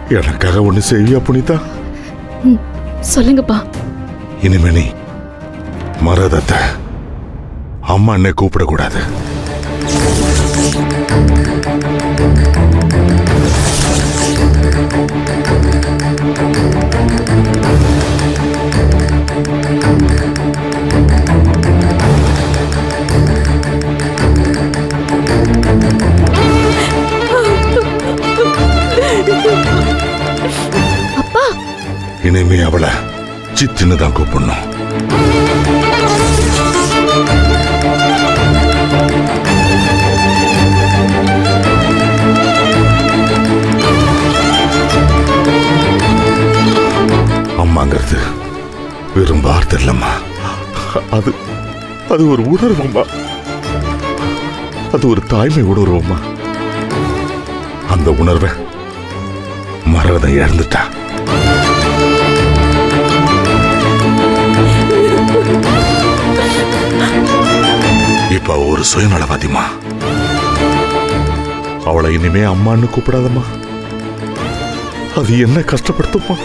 எனக்காக ஒண்ணு செய்வியா புனிதா? சொல்லுங்கப்பா. இனிமே நீ மரதத்தை அம்மா அண்ணே கூப்பிடக்கூடாது. அப்பா, இனிமே அவளை சித்தின்னு தான் கூப்பிடணும். அம்மாங்கிறது வெறும் வார்த்தை இல்லம்மா, அது அது ஒரு உணர்வம்மா, அது ஒரு தாய்மை உணர்வம்மா. அந்த உணர்வை மரதை இழந்துட்டா. இப்ப ஒரு சுயநலவாதிமா. அவளை இனிமே அம்மான்னு கூப்பிடாதம்மா, அது என்ன கஷ்டப்படுத்துமா.